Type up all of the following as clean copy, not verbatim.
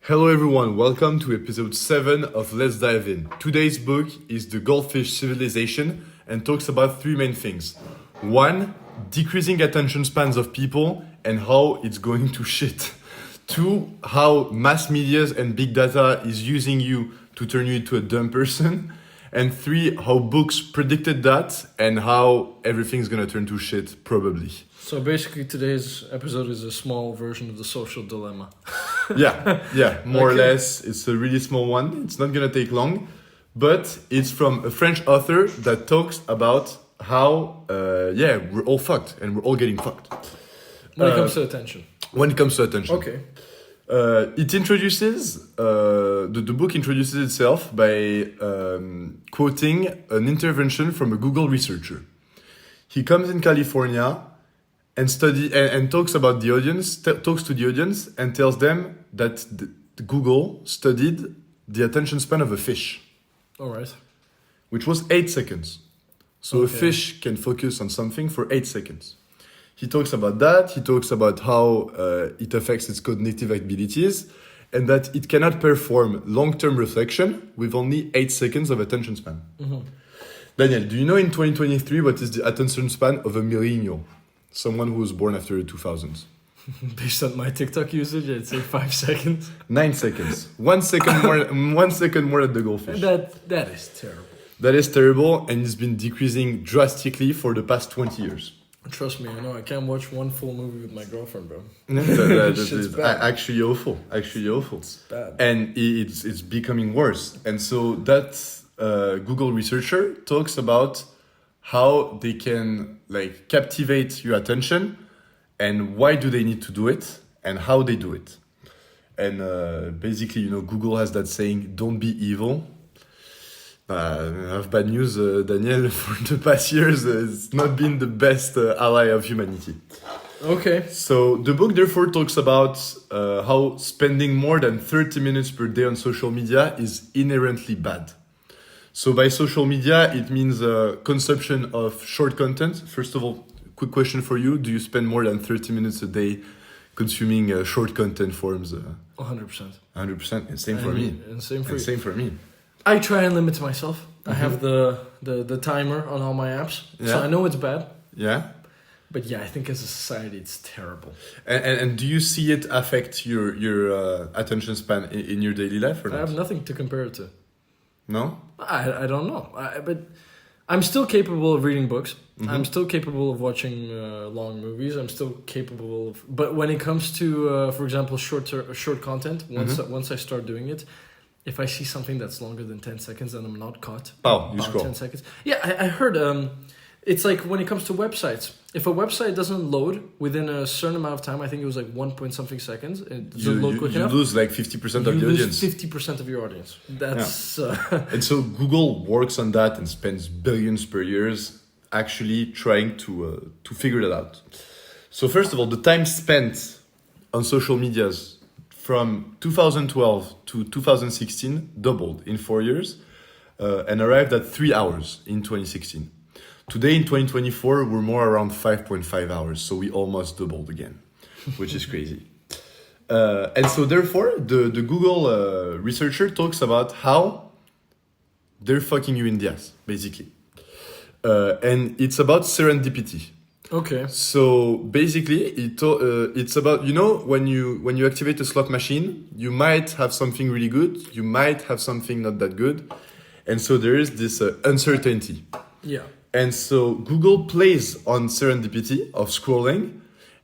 Hello everyone, welcome to episode 7 of Let's Dive In. Today's book is The Goldfish Civilization and talks about three main things. One, decreasing attention spans of people and how it's going to shit. Two, how mass medias and big data is using you to turn you into a dumb person. And three, how books predicted that and how everything's gonna turn to shit, probably. So basically today's episode is a small version of the social dilemma. Yeah, more or less. It's a really small one. It's not gonna take long, but it's from a French author that talks about how, we're all fucked and we're all getting fucked. When it comes to attention. When it comes to attention. Okay. It introduces, the book introduces itself by quoting an intervention from a Google researcher. He comes in California and talks about the audience, talks to the audience and tells them that Google studied the attention span of a fish. All right. Which was 8 seconds. So a fish can focus on something for 8 seconds. He talks about that. He talks about how it affects its cognitive abilities and that it cannot perform long-term reflection with only 8 seconds of attention span. Mm-hmm. Daniel, do you know in 2023 what is the attention span of a millennial? Someone who was born after the 2000s. Based on my TikTok usage, I'd say 5 seconds. 9 seconds. 1 second more. 1 second more at the goldfish. That is terrible. That is terrible, and it's been decreasing drastically for the past 20 years. Trust me, I know. I can't watch one full movie with my girlfriend, bro. That is actually awful. Actually awful. It's bad. And it's becoming worse. And so that Google researcher talks about how they can captivate your attention and why do they need to do it and how they do it. And basically, Google has that saying, don't be evil. I have bad news, Daniel. For the past years, it's not been the best ally of humanity. Okay. So the book therefore talks about how spending more than 30 minutes per day on social media is inherently bad. So by social media, it means consumption of short content. First of all, quick question for you. Do you spend more than 30 minutes a day consuming short content forms? 100%. 100%. And same for me. And same for you. Same for me. I try and limit myself. Mm-hmm. I have the timer on all my apps. Yeah. So I know it's bad. Yeah. But yeah, I think as a society, it's terrible. And do you see it affect your attention span in your daily life or not? I have nothing to compare it to. No? I don't know. But I'm still capable of reading books. Mm-hmm. I'm still capable of watching long movies. I'm still capable of... But when it comes to, for example, short content, once I start doing it, if I see something that's longer than 10 seconds, then I'm not caught. You scroll. 10 seconds. Yeah, I heard... it's like when it comes to websites. If a website doesn't load within a certain amount of time, I think it was like 1 point something seconds. It doesn't load quick enough. You lose like 50% of the audience. You lose 50% of your audience. That's... And so Google works on that and spends billions per year actually trying to figure that out. So first of all, the time spent on social medias from 2012 to 2016 doubled in 4 years and arrived at 3 hours in 2016. Today in 2024, we're more around 5.5 hours. So we almost doubled again, which is crazy. And so therefore, the Google researcher talks about how they're fucking you in the ass, basically. And it's about serendipity. Okay. So basically, it's about, when you activate a slot machine, you might have something really good, you might have something not that good. And so there is this uncertainty. Yeah. And so Google plays on serendipity of scrolling,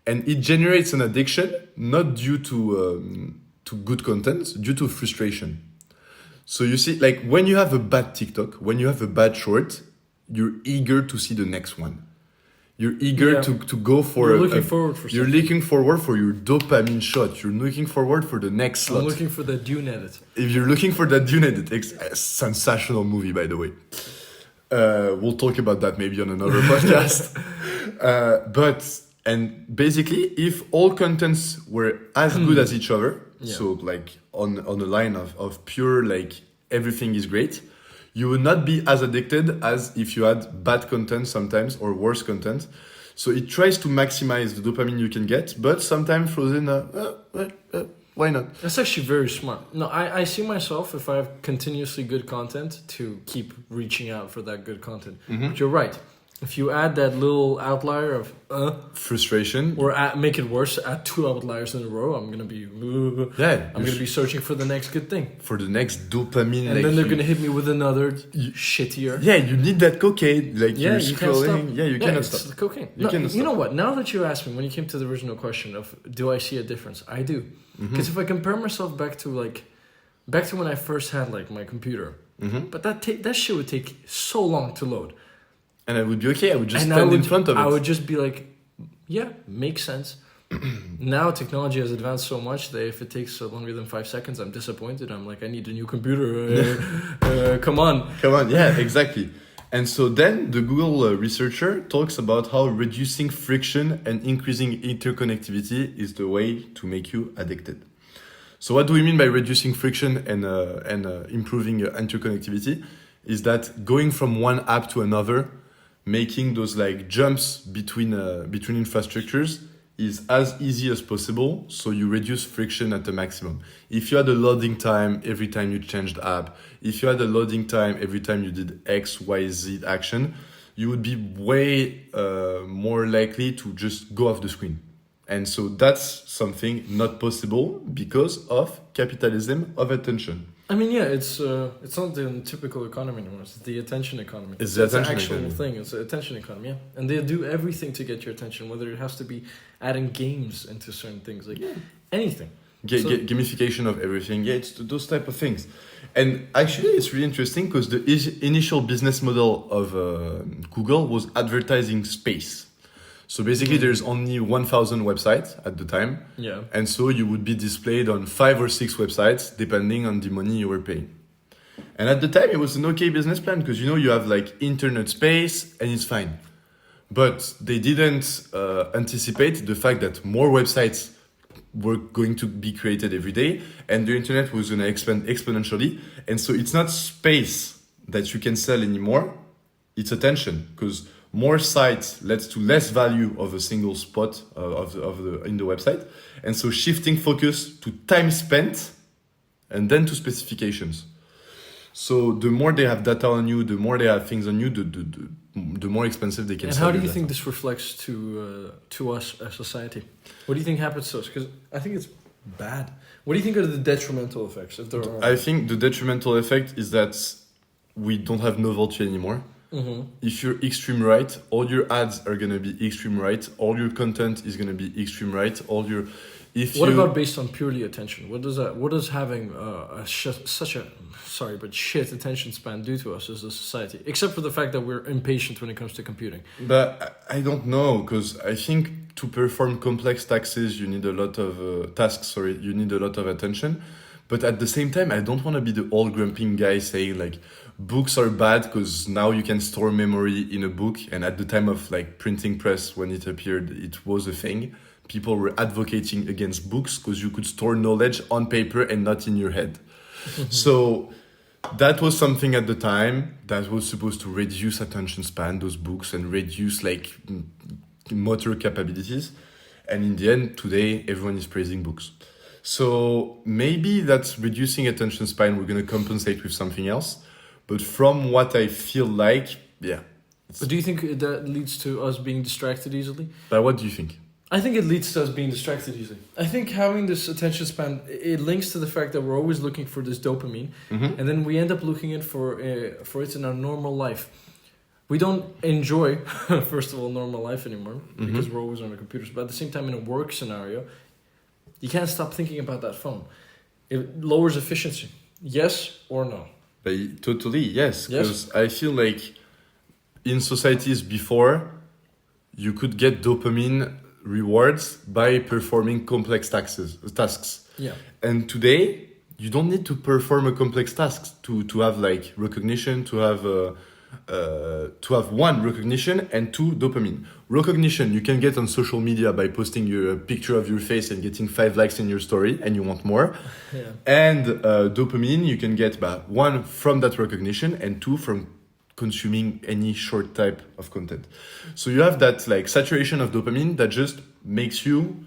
and it generates an addiction, not due to good content, due to frustration. So you see, like when you have a bad TikTok, when you have a bad short, you're eager to see the next one. You're eager Yeah. to go for You're looking forward for You're something. looking forward for your dopamine shot. You're looking forward for the next slot. I'm looking for the Dune edit. If you're looking for that Dune edit, sensational movie, by the way. We'll talk about that maybe on another podcast. And basically, if all contents were as good as each other, Yeah. so like on a line of pure like everything is great, you would not be as addicted as if you had bad content sometimes or worse content. So it tries to maximize the dopamine you can get, but sometimes throws in why not? That's actually very smart. No, I see myself, if I have continuously good content, to keep reaching out for that good content. But you're right. If you add that little outlier of Frustration. or make it worse, add 2 outliers in a row, I'm gonna be I'm gonna be searching for the next good thing, for the next dopamine. and like then they're gonna hit me with another shittier. Yeah, you need that cocaine. Like Yeah, you're you can't stop. scrolling. Yeah, you cannot it's stop. the cocaine. You No, cannot you know stop. what? Now that you asked me, when you came to the original question of do I see a difference, I do. Because if I compare myself back to when I first had like my computer, but that shit would take so long to load. And I would be okay. I would just And stand in front of it. I would just be like, yeah, makes sense. Now technology has advanced so much that if it takes longer than 5 seconds, I'm disappointed. I'm like, I need a new computer. Come on. Come on, yeah, exactly. And so then the Google researcher talks about how reducing friction and increasing interconnectivity is the way to make you addicted. So what do we mean by reducing friction and improving interconnectivity? Is that going from one app to another, making those like jumps between infrastructures is as easy as possible, so you reduce friction at the maximum. If you had a loading time every time you changed app, if you had a loading time every time you did X, Y, Z action, you would be way more likely to just go off the screen. And so that's something not possible because of capitalism of attention. I mean, yeah, it's not the typical economy anymore. It's the attention economy. It's the attention an actual economy. thing. It's the attention economy, yeah. And they do everything to get your attention, whether it has to be adding games into certain things, like anything. Gamification of everything. Yeah, it's those type of things. And actually, it's really interesting because the initial business model of Google was advertising space. So basically, there's only 1,000 websites at the time. Yeah. And so you would be displayed on 5 or 6 websites, depending on the money you were paying. And at the time, it was an okay business plan because, you have like internet space and it's fine. But they didn't anticipate the fact that more websites were going to be created every day and the internet was going to expand exponentially. And so it's not space that you can sell anymore, it's attention, because more sites leads to less value of a single spot in the website. And so shifting focus to time spent and then to specifications. So the more they have data on you, the more they have things on you, the more expensive they can And sell. how do you your think data. this reflects to us as society? What do you think happens to us? Because I think it's bad. What do you think are the detrimental effects? If there are, I think the detrimental effect is that we don't have novelty anymore. If you're extreme right, all your ads are gonna be extreme right. All your content is gonna be extreme right. What about based on purely attention? What does having such a shit attention span do to us as a society? Except for the fact that we're impatient when it comes to computing. But I don't know, because I think to perform complex taxes, you need a lot of tasks. You need a lot of attention. But at the same time, I don't want to be the old grumpy guy saying like books are bad because now you can store memory in a book. And at the time of like printing press, when it appeared, it was a thing. People were advocating against books because you could store knowledge on paper and not in your head. So that was something at the time that was supposed to reduce attention span, those books, and reduce like motor capabilities. And in the end, today, everyone is praising books. So maybe that's reducing attention span. We're going to compensate with something else. But from what I feel like, yeah. But do you think that leads to us being distracted easily? But what do you think? I think it leads to us being distracted easily. I think having this attention span, it links to the fact that we're always looking for this dopamine, and then we end up looking for it in our normal life. We don't enjoy, first of all, normal life anymore because we're always on our computers. But at the same time, in a work scenario, you can't stop thinking about that phone. It lowers efficiency. Yes or no? Totally, yes. Yes? Because I feel like in societies before, you could get dopamine rewards by performing complex tasks. Yeah. And today, you don't need to perform a complex task to have like recognition, to have one recognition and two dopamine. Recognition you can get on social media by posting your picture of your face and getting 5 likes in your story, and you want more. Yeah. And dopamine you can get one from that recognition and two from consuming any short type of content. So you have that like saturation of dopamine that just makes you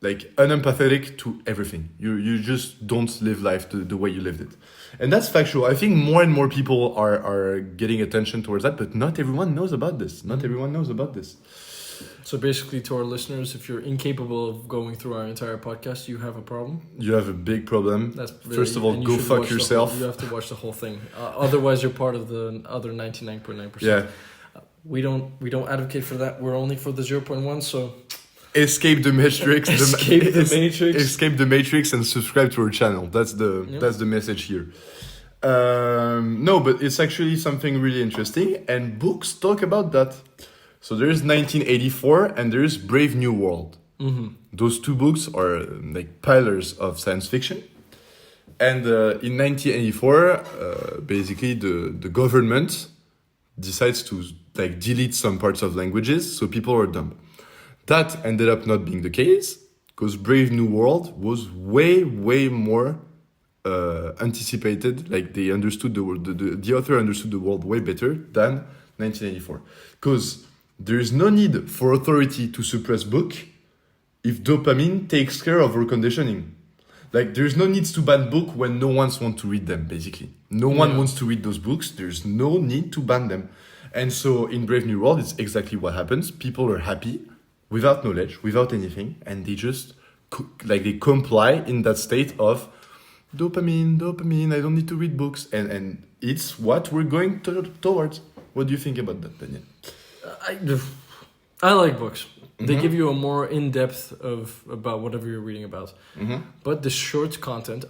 like unempathetic to everything. You just don't live life the way you lived it. And that's factual. I think more and more people are getting attention towards that, but not everyone knows about this. Not everyone knows about this. So basically, to our listeners, if you're incapable of going through our entire podcast, you have a problem. You have a big problem. That's First of all, go fuck yourself. You have to watch the whole thing. Otherwise, you're part of the other 99.9%. Yeah. We don't advocate for that. We're only for the 0.1. So Escape the matrix. Escape the matrix. Escape the matrix and subscribe to our channel. That's the message here. No, but it's actually something really interesting, and books talk about that. So there's 1984 and there's Brave New World. Mm-hmm. Those two books are like pillars of science fiction. And in 1984, basically the government decides to like delete some parts of languages, so people are dumb. That ended up not being the case, because Brave New World was way more anticipated. Like they understood the world. The author understood the world way better than 1984, because there is no need for authority to suppress book if dopamine takes care of our conditioning. Like there's no need to ban book when no one wants to read them. Basically, no one wants to read those books. There's no need to ban them. And so in Brave New World, it's exactly what happens. People are happy without knowledge, without anything, and they just they comply in that state of dopamine. I don't need to read books, and it's what we're going towards. What do you think about that, Daniel? I like books. They Mhm. give you a more in-depth about whatever you're reading about. Mm-hmm. But the short content,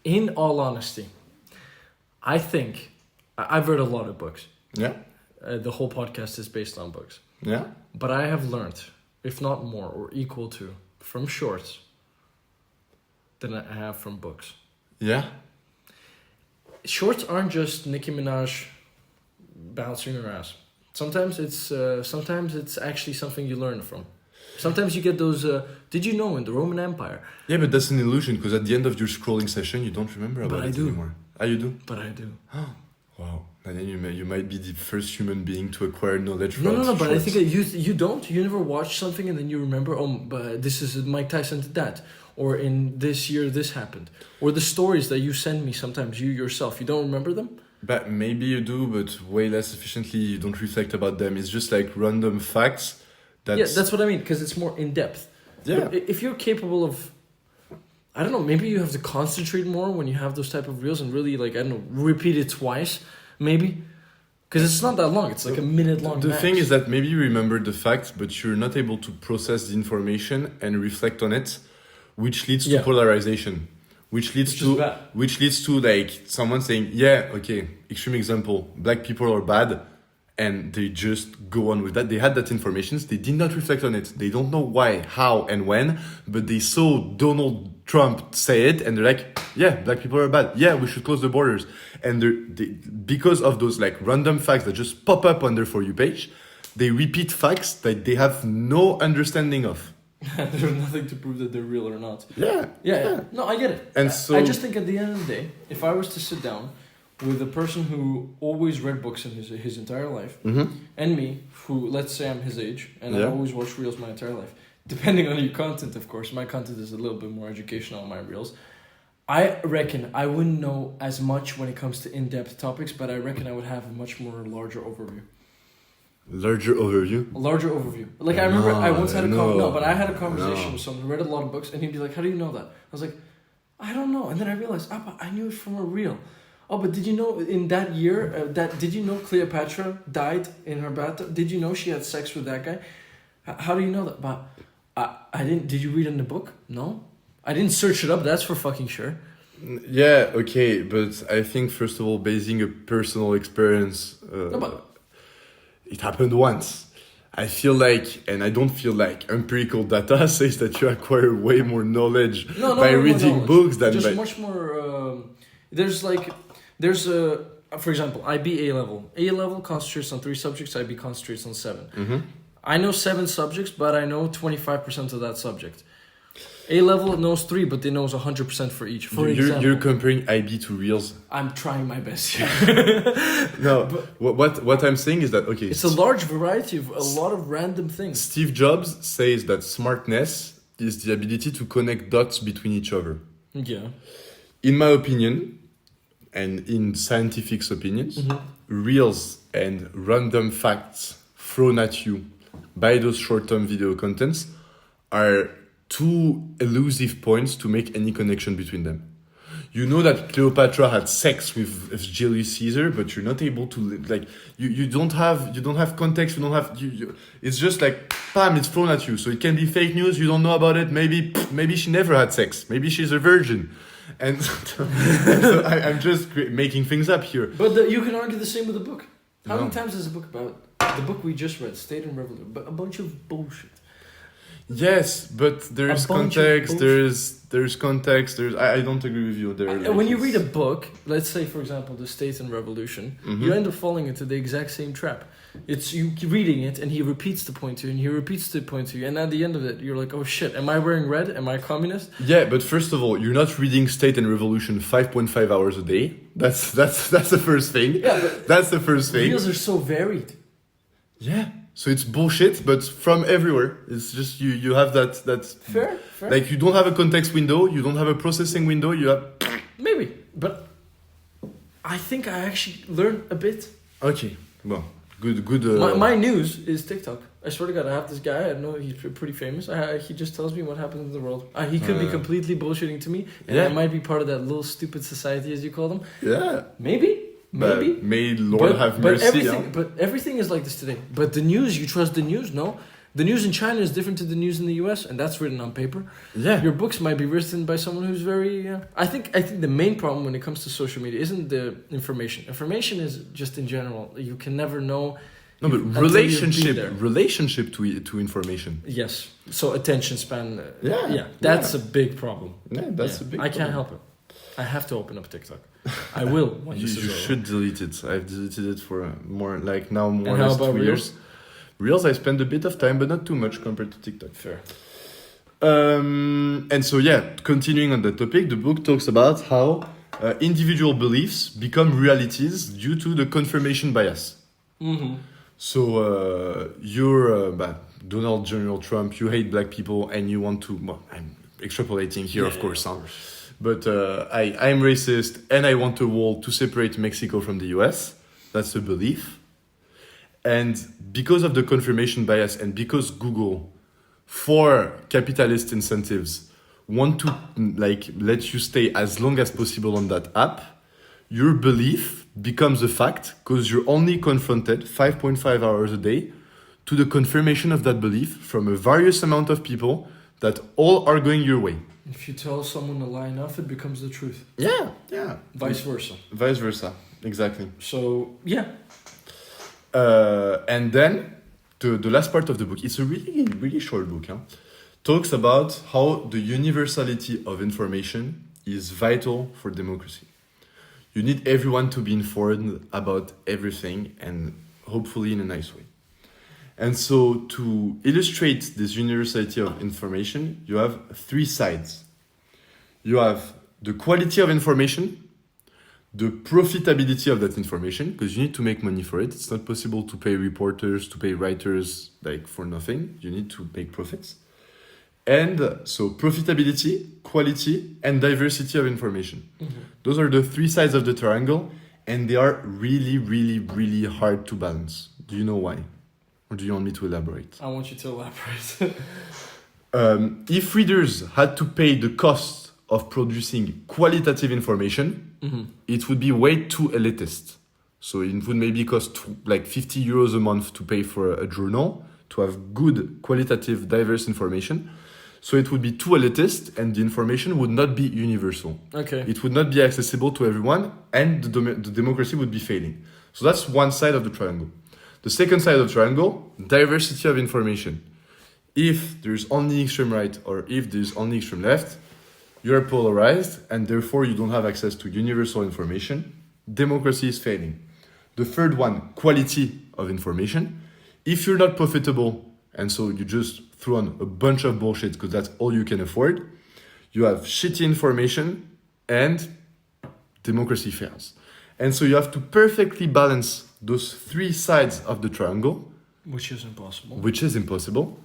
in all honesty, I think I've read a lot of books. Yeah. The whole podcast is based on books. Yeah. But I have learned, if not more or equal to, from shorts than I have from books. Yeah. Shorts aren't just Nicki Minaj bouncing her ass. Sometimes it's actually something you learn from. Sometimes you get those. Did you know in the Roman Empire? Yeah, but that's an illusion, because at the end of your scrolling session, you don't remember about it anymore. Ah, you do? But I do. Wow. And then you might be the first human being to acquire knowledge from No. But I shorts. think you don't. You never watch something and then you remember. Oh, but this is Mike Tyson did that, or in this year this happened, or the stories that you send me. Sometimes you yourself, you don't remember them. But maybe you do, but way less efficiently. You don't reflect about them. It's just like random facts. That's what I mean, because it's more in depth. Yeah. If you're capable of, I don't know, maybe you have to concentrate more when you have those type of reels and really repeat it twice, maybe, because it's not that long. It's like a minute long. The thing is that maybe you remember the facts, but you're not able to process the information and reflect on it, which leads to polarization. Which leads to like someone saying, yeah, okay, extreme example, black people are bad, and they just go on with that. They had that information, they did not reflect on it. They don't know why, how, and when, but they saw Donald Trump say it, and they're like, yeah, black people are bad. Yeah, we should close the borders. And because of those like random facts that just pop up on their For You page, they repeat facts that they have no understanding of. There's nothing to prove that they're real or not. Yeah. No, I get it. And I just think at the end of the day, if I was to sit down with a person who always read books in his entire life, and me, who, let's say I'm his age, and I've always watched reels my entire life, depending on your content, of course, my content is a little bit more educational on my reels, I reckon I wouldn't know as much when it comes to in-depth topics, but I reckon I would have a much more larger overview. Larger overview? A larger overview. Like, I remember I once had I had a conversation with someone who read a lot of books, and he'd be like, how do you know that? I was like, I don't know. And then I realized, I knew it from a reel. Oh, but did you know in that year, did you know Cleopatra died in her bathtub? Did you know she had sex with that guy? How do you know that? But I didn't, did you read in the book? No. I didn't search it up, that's for fucking sure. Yeah, okay, but I think first of all, basing a personal experience, No, but it happened once. I feel like, and I don't feel like empirical data says that you acquire way more knowledge by no reading knowledge. books than Just by. much more. There's a for example, IB A level. A level concentrates on 3 subjects. IB concentrates on 7. Mhm. I know 7 subjects, but I know 25% of that subject. A level knows 3, but they knows 100% for each. For example, You're comparing IB to reals. I'm trying my best here. No, what I'm saying is that okay, It's a large variety of a lot of random things. Steve Jobs says that smartness is the ability to connect dots between each other. Yeah. In my opinion, and in scientific opinions, reels and random facts thrown at you by those short-term video contents are too elusive points to make any connection between them. You know that Cleopatra had sex with Julius Caesar, but you're not able to like you don't have context. You don't have it's just like bam, it's thrown at you. So it can be fake news. You don't know about it. Maybe she never had sex. Maybe she's a virgin, and so I'm just making things up here. But you can argue the same with a book. How No. many times is a book about the book we just read, State and Revolution, but a bunch of bullshit. Yes, but there's A bunch of context. bullshit. There's context. I don't agree with you there. And when you read a book, let's say for example the State and Revolution, you end up falling into the exact same trap. It's you reading it and he repeats the point to you and he repeats the point to you and at the end of it you're like, oh shit, am I wearing red? Am I a communist? Yeah, but first of all, you're not reading State and Revolution 5.5 hours a day. That's the first thing. Yeah, but That's the first thing. reels are so varied. Yeah. So it's bullshit, but from everywhere. It's just you have that Fair. like you don't have a context window, you don't have a processing window, you have Maybe, but I think I actually learned a bit. okay. Well, good. My news is TikTok. I swear to God, I have this guy. I know he's pretty famous. He just tells me what happens in the world. He could be completely bullshitting to me, and Yeah. I might be part of that little stupid society, as you call them. Yeah. Maybe. May Lord have mercy. But everything is like this today. But the news, you trust the news? No. The news in China is different to the news in the US, and that's written on paper. Yeah. Your books might be written by someone who's very. I think the main problem when it comes to social media isn't the information. Information is just in general. You can never know. No, but until you've been there. relationship to information. Yes. So attention span. Yeah. That's a big problem. Yeah, that's a big. I can't help it. I have to open up TikTok. I will. When You this is over. should delete it. I've deleted it for more or And how less about 2 years. Reels, I spend a bit of time, but not too much compared to TikTok. Fair. And so continuing on that topic, the book talks about how individual beliefs become realities due to the confirmation bias. Mm-hmm. So you're Donald General Trump, you hate black people, and you want to. Well, I'm extrapolating here, of course. But I'm racist, and I want a wall to separate Mexico from the U.S. That's a belief. And because of the confirmation bias, and because Google, for capitalist incentives, want to let you stay as long as possible on that app, your belief becomes a fact because you're only confronted 5.5 hours a day to the confirmation of that belief from a various amount of people that all are going your way. If you tell someone a lie enough, it becomes the truth. Yeah. Vice versa. Vice versa, exactly. So, yeah. And then the last part of the book, it's a really, really short book, talks about how the universality of information is vital for democracy. You need everyone to be informed about everything and hopefully in a nice way. And so to illustrate this universality of information, you have 3 sides. You have the quality of information, the profitability of that information, because you need to make money for it. It's not possible to pay reporters, to pay writers for nothing. You need to make profits. And so profitability, quality, and diversity of information. Mm-hmm. Those are the 3 sides of the triangle, and they are really, really, really hard to balance. Do you know why? Or do you want me to elaborate? I want you to elaborate. If readers had to pay the cost of producing qualitative information, it would be way too elitist. So it would maybe cost 50 euros a month to pay for a journal to have good, qualitative, diverse information. So it would be too elitist, and the information would not be universal. Okay. It would not be accessible to everyone, and the democracy would be failing. So that's one side of the triangle. The second side of the triangle, diversity of information. If there's only extreme right or if there's only extreme left, you're polarized, and therefore you don't have access to universal information. Democracy is failing. The third one, quality of information. If you're not profitable, and so you just throw on a bunch of bullshit because that's all you can afford, you have shitty information and democracy fails. And so you have to perfectly balance those three sides of the triangle, Which is impossible. which is impossible.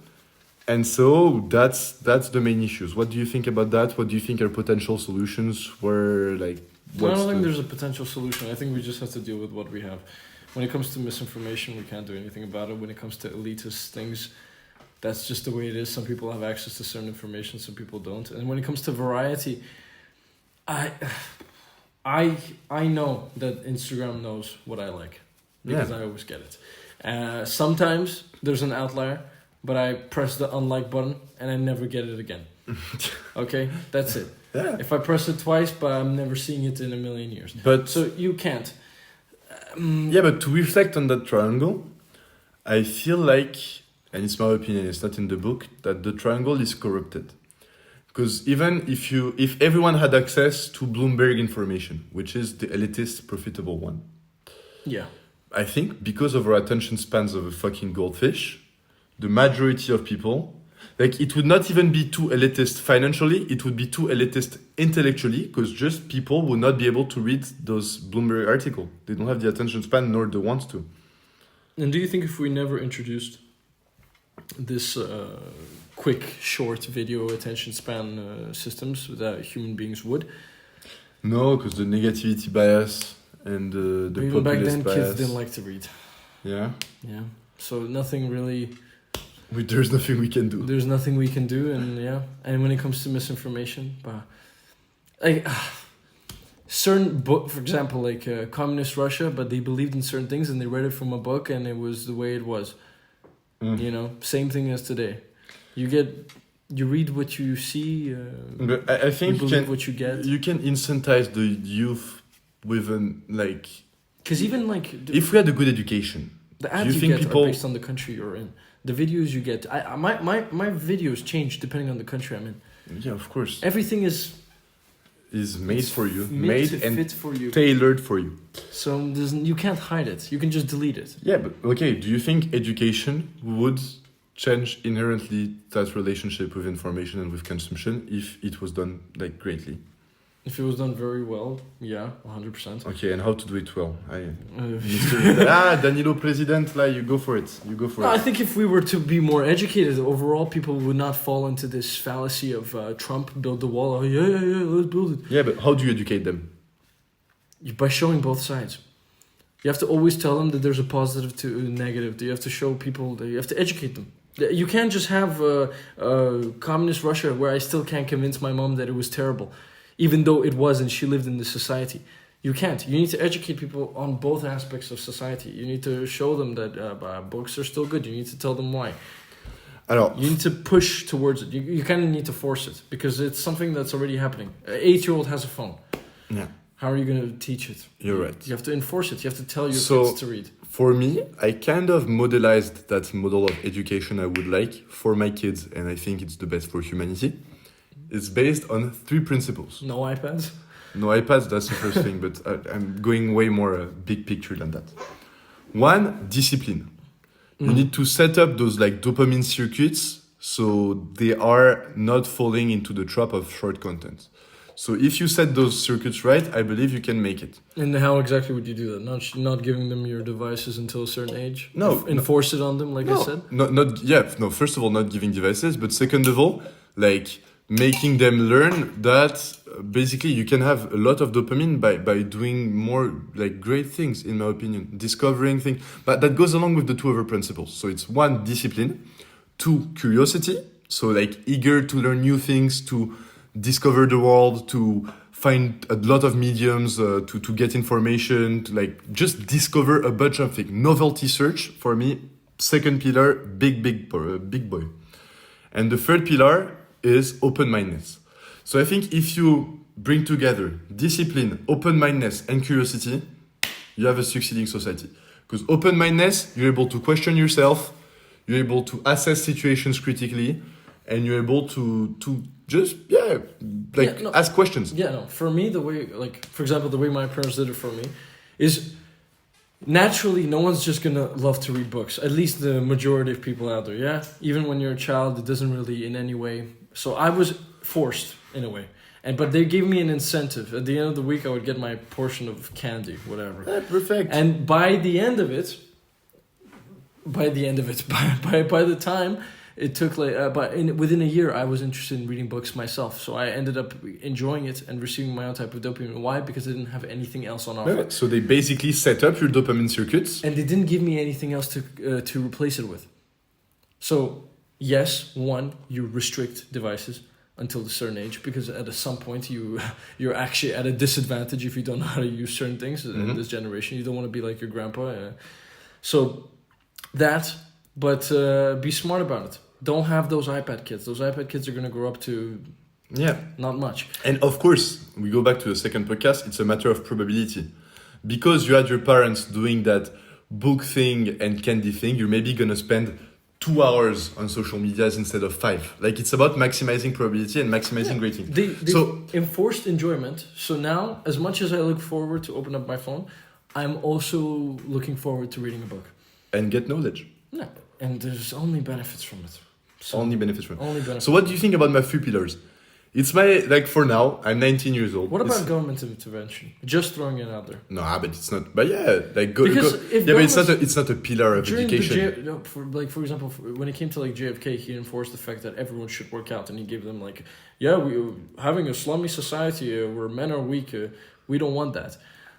And so that's the main issues. What do you think about that? What do you think are potential solutions? Where like I don't think there's a potential solution. I think we just have to deal with what we have. When it comes to misinformation, we can't do anything about it. When it comes to elitist things, that's just the way it is. Some people have access to certain information, some people don't. And when it comes to variety, I know that Instagram knows what I like because I always get it. Sometimes there's an outlier, but I press the unlike button and I never get it again. Okay, that's it. Yeah. If I press it twice, but I'm never seeing it in a million years. But So you can't. yeah, but to reflect on that triangle, I feel like, and it's my opinion, it's not in the book, that the triangle is corrupted. Because even if everyone had access to Bloomberg information, which is the elitist, profitable one, Yeah. I think because of our attention spans of a fucking goldfish, the majority of people, like it would not even be too elitist financially, it would be too elitist intellectually, because just people would not be able to read those Bloomberg articles. They don't have the attention span nor the want to. And do you think if we never introduced this quick, short video attention span systems that human beings would? No, because the negativity bias and the Even back populist then, bias. kids didn't like to read. Yeah. Yeah. So nothing really. There's nothing we can do. There's nothing we can do, and yeah. And when it comes to misinformation, like certain book, for example, like communist Russia, but they believed in certain things and they read it from a book and it was the way it was. You know, same thing as today. You read what you see. But I think you believe what you get. You can incentivize the youth with an like. Because even like If we had a good education, the do ads you you think get people are based on the country you're in. The videos you get, my videos change depending on the country I'm in. Yeah, of course. Everything is Made for you, made to and fit for you. tailored for you. So you can't hide it. You can just delete it. Yeah, but okay. Do you think education would change inherently that relationship with information and with consumption if it was done like greatly? If it was done very well, yeah, 100%. Okay, and how to do it well? Mr. Danilo President, like you go for it. You go for No, it. I think if we were to be more educated overall, people would not fall into this fallacy of Trump build the wall. Oh, yeah, let's build it. Yeah, but how do you educate them? By showing both sides. You have to always tell them that there's a positive to a negative. You have to show people that you have to educate them. You can't just have communist Russia where I still can't convince my mom that it was terrible, even though it was and she lived in this society. You can't. You need to educate people on both aspects of society. You need to show them that books are still good. You need to tell them why. Alors, You need to push towards it. You kind of need to force it because it's something that's already happening. An 8-year-old has a phone. yeah, How are you going to teach it? you're right. You have to enforce it. You have to tell your So- kids to read. For me, I kind of modelized that model of education I would like for my kids, and I think it's the best for humanity. It's based on 3 principles. No iPads. No iPads, that's the first thing, but I'm going way more big picture than that. 1, discipline. You need to set up those like dopamine circuits so they are not falling into the trap of short content. So if you set those circuits right, I believe you can make it. And how exactly would you do that? Not giving them your devices until a certain age? No, Enforce it on them, like I said? No, first of all, not giving devices, but second of all, like making them learn that basically you can have a lot of dopamine by doing more like great things, in my opinion, discovering things. But that goes along with the 2 other principles. So it's 1, discipline, 2, curiosity. So like eager to learn new things, to discover the world, to find a lot of mediums, to get information, to like just discover a bunch of things. Novelty search, for me, second pillar, big boy. And the third pillar is open-mindedness. So I think if you bring together discipline, open-mindedness, and curiosity, you have a succeeding society. Because open-mindedness, you're able to question yourself, you're able to assess situations critically, and you're able to just ask questions. Yeah, no. For me, the way, like, for example, the way my parents did it for me is naturally no one's just gonna love to read books. At least the majority of people out there, yeah. Even when you're a child, it doesn't really in any way. So I was forced in a way, but they gave me an incentive. At the end of the week, I would get my portion of candy, whatever. Perfect. And by the end of it, by the time. It took within a year, I was interested in reading books myself. So I ended up enjoying it and receiving my own type of dopamine. Why? Because I didn't have anything else on offer. Yeah, so they basically set up your dopamine circuits. And they didn't give me anything else to replace it with. So yes, one, you restrict devices until a certain age, because at some point you're actually at a disadvantage if you don't know how to use certain things in this generation. You don't want to be like your grandpa. So that, but be smart about it. Don't have those iPad kids. Those iPad kids are going to grow up to not much. And of course, we go back to the second podcast, it's a matter of probability. Because you had your parents doing that book thing and candy thing, you're maybe going to spend 2 hours on social medias instead of 5. Like, it's about maximizing probability and maximizing rating. They enforced enjoyment. So now, as much as I look forward to open up my phone, I'm also looking forward to reading a book. And get knowledge. Yeah. And there's only benefits from it. Only benefits from it. Only benefits. So what do you think about my 3 pillars? It's for now, I'm 19 years old. What about government intervention? Just throwing it out there. No, but it's not. But yeah, but it's not a pillar of education. For example, when it came to like JFK, he enforced the fact that everyone should work out, and he gave them we're having a slummy society where men are weak. We don't want that.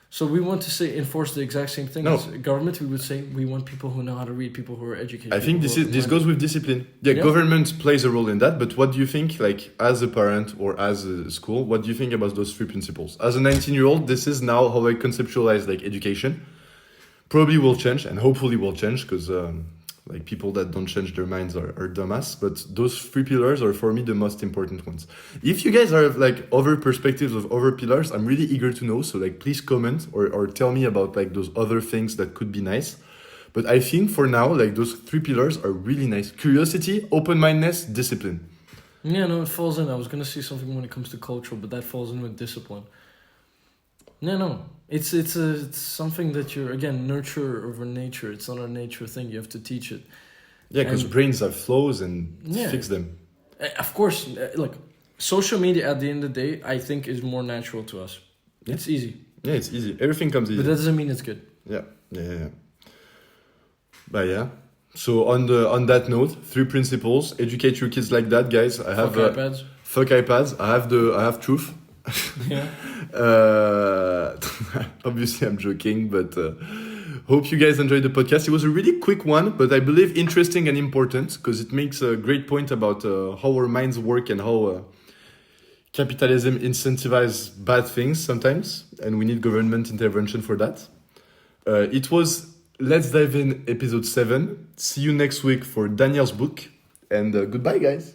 So we want to enforce the exact same thing as government. We would say we want people who know how to read, people who are educated. I think this goes with discipline. Yeah, government plays a role in that. But what do you think, like as a parent or as a school, what do you think about those 3 principles? As a 19-year-old, this is now how I conceptualize like education. Probably will change, and hopefully will change, because people that don't change their minds are dumbass. But those 3 pillars are for me the most important ones. If you guys are like other perspectives of other pillars, I'm really eager to know. So like please comment or tell me about like those other things that could be nice. But I think for now, like those 3 pillars are really nice. Curiosity, open-mindedness, discipline. Yeah, no, it falls in. I was gonna say something when it comes to cultural, but that falls in with discipline. No. It's something that you're, again, nurture over nature. It's not a nature thing. You have to teach it. Yeah, because brains have flaws and fix them. Of course, look, social media at the end of the day, I think is more natural to us. Yeah. It's easy. Yeah, it's easy. Everything comes easy. But that doesn't mean it's good. Yeah. But yeah. So on that note, 3 principles. Educate your kids like that, guys. I have iPads. Fuck iPads. I have truth. Yeah. Obviously I'm joking, but hope you guys enjoyed the podcast. It was a really quick one, but I believe interesting and important, because it makes a great point about how our minds work and how capitalism incentivizes bad things sometimes, and we need government intervention for that. It was Let's Dive In episode 7. See you next week for Daniel's book, and goodbye guys.